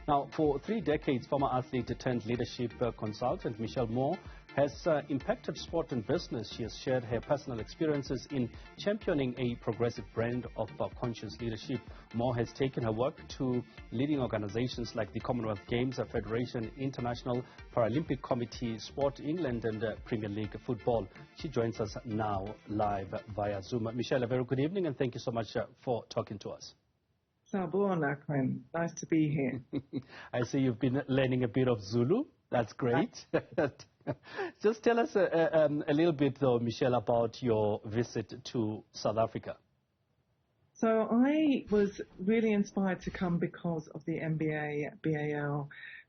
Now, for 3 decades, former athlete turned leadership consultant Michelle Moore has impacted sport and business. She has shared her personal experiences in championing a progressive brand of conscious leadership. Moore has taken her work to leading organizations like the Commonwealth Games Federation, International Paralympic Committee, Sport England and Premier League Football. She joins us now live via Zoom. Michelle, a very good evening and thank you so much for talking to us. Sabona, Quinn. Nice to be here. I see you've been learning a bit of Zulu. That's great. Just tell us a little bit, though, Michelle, about your visit to South Africa. So I was really inspired to come because of the NBA, BAL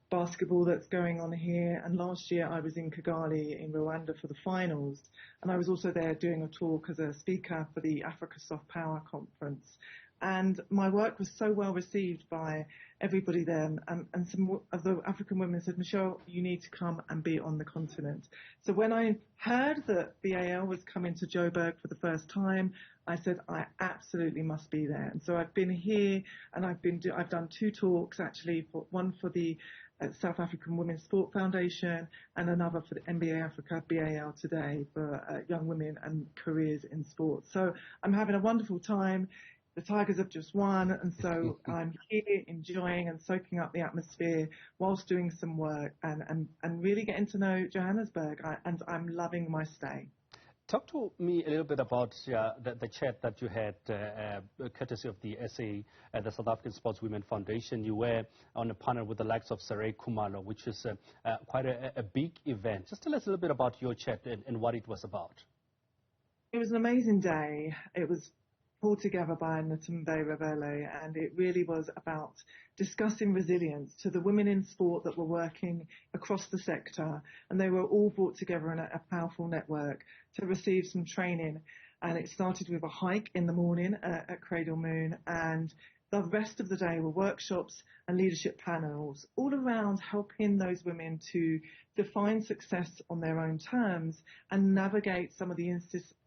basketball that's going on here. And last year I was in Kigali in Rwanda for the finals. And I was also there doing a talk as a speaker for the Africa Soft Power Conference. And my work was so well received by everybody there. And some of the African women said, Michelle, you need to come and be on the continent. So when I heard that BAL was coming to Joburg for the first time, I said, I absolutely must be there. And so I've been here and I've done 2 talks actually, one for the South African Women's Sport Foundation and another for the NBA Africa, BAL today, for young women and careers in sport. So I'm having a wonderful time. The Tigers have just won, and so I'm here enjoying and soaking up the atmosphere whilst doing some work and really getting to know Johannesburg, and I'm loving my stay. Talk to me a little bit about the chat that you had, courtesy of the SA, the South African Sportswomen Foundation. You were on a panel with the likes of Saray Kumalo, which is quite a big event. Just tell us a little bit about your chat and what it was about. It was an amazing day. It was pulled together by Natumbe Rebele, and it really was about discussing resilience to the women in sport that were working across the sector, and they were all brought together in a powerful network to receive some training. And it started with a hike in the morning at Cradle Moon, and the rest of the day were workshops and leadership panels all around helping those women to define success on their own terms and navigate some of the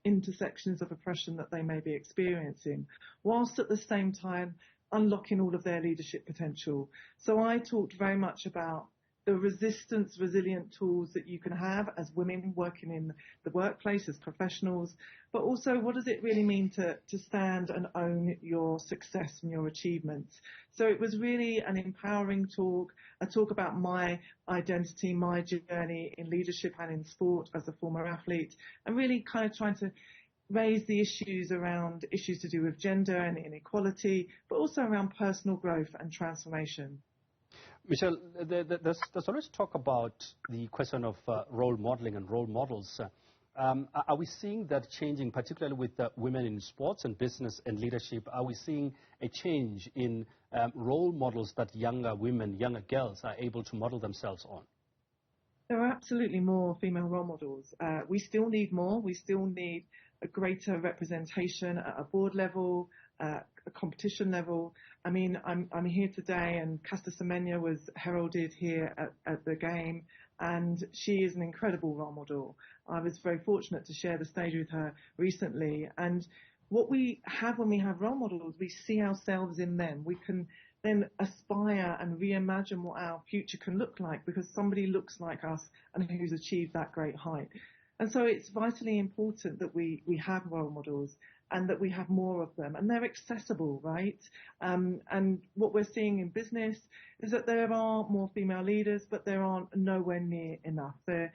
intersections of oppression that they may be experiencing, whilst at the same time unlocking all of their leadership potential. So I talked very much about the resilient tools that you can have as women working in the workplace, as professionals, but also what does it really mean to stand and own your success and your achievements. So it was really an empowering talk, a talk about my identity, my journey in leadership and in sport as a former athlete, and really kind of trying to raise the issues around issues to do with gender and inequality, but also around personal growth and transformation. Michelle, there's always talk about the question of role modeling and role models. Are we seeing that changing, particularly with women in sports and business and leadership? Are we seeing a change in role models that younger women, younger girls are able to model themselves on? There are absolutely more female role models. We still need more. We still need a greater representation at a board level, a competition level. I mean, I'm here today, and Caster Semenya was heralded here at the game, and she is an incredible role model. I was very fortunate to share the stage with her recently, and what we have when we have role models, we see ourselves in them. We can then aspire and reimagine what our future can look like because somebody looks like us and who's achieved that great height. And so it's vitally important that we have role models and that we have more of them, and they're accessible, right? And what we're seeing in business is that there are more female leaders, but there aren't nowhere near enough. They're,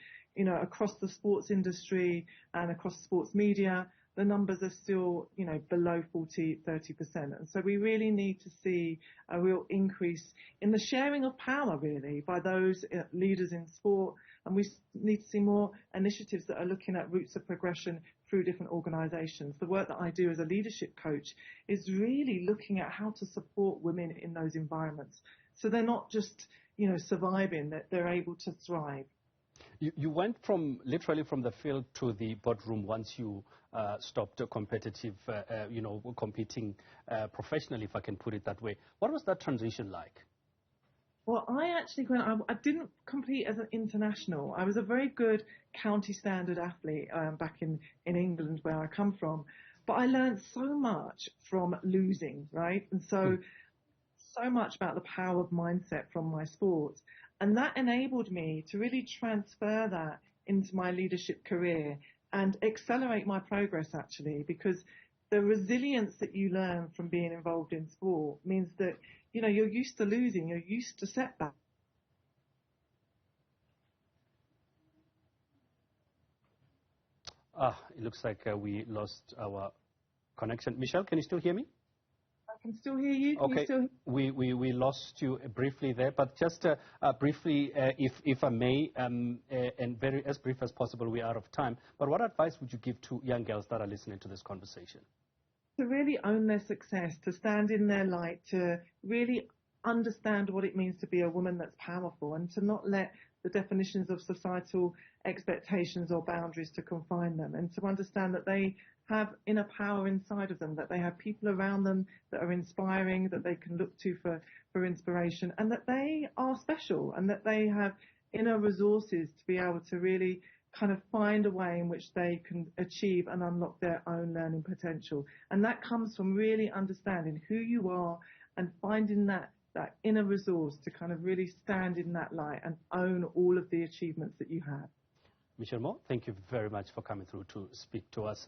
across the sports industry and across sports media, the numbers are still, below 30%. And so we really need to see a real increase in the sharing of power, really, by those leaders in sport. And we need to see more initiatives that are looking at routes of progression through different organisations. The work that I do as a leadership coach is really looking at how to support women in those environments. So they're not just, surviving, that they're able to thrive. You went literally from the field to the boardroom once you stopped competitive, competing professionally, if I can put it that way. What was that transition like? Well, I didn't compete as an international. I was a very good county standard athlete back in England, where I come from. But I learned so much from losing, right? And so so much about the power of mindset from my sport. And that enabled me to really transfer that into my leadership career and accelerate my progress, actually, because the resilience that you learn from being involved in sport means that, you're used to losing, you're used to setbacks. It looks like we lost our connection. Michelle, can you still hear me? I can still hear you. Can okay, you still... we lost you briefly there, but just briefly, if I may, and as brief as possible, we're out of time. But what advice would you give to young girls that are listening to this conversation? To really own their success, to stand in their light, to really understand what it means to be a woman that's powerful, and to not let the definitions of societal expectations or boundaries to confine them, and to understand that they have inner power inside of them, that they have people around them that are inspiring, that they can look to for inspiration, and that they are special, and that they have inner resources to be able to really kind of find a way in which they can achieve and unlock their own learning potential. And that comes from really understanding who you are and finding that inner resource to kind of really stand in that light and own all of the achievements that you have. Michelle Moore, thank you very much for coming through to speak to us.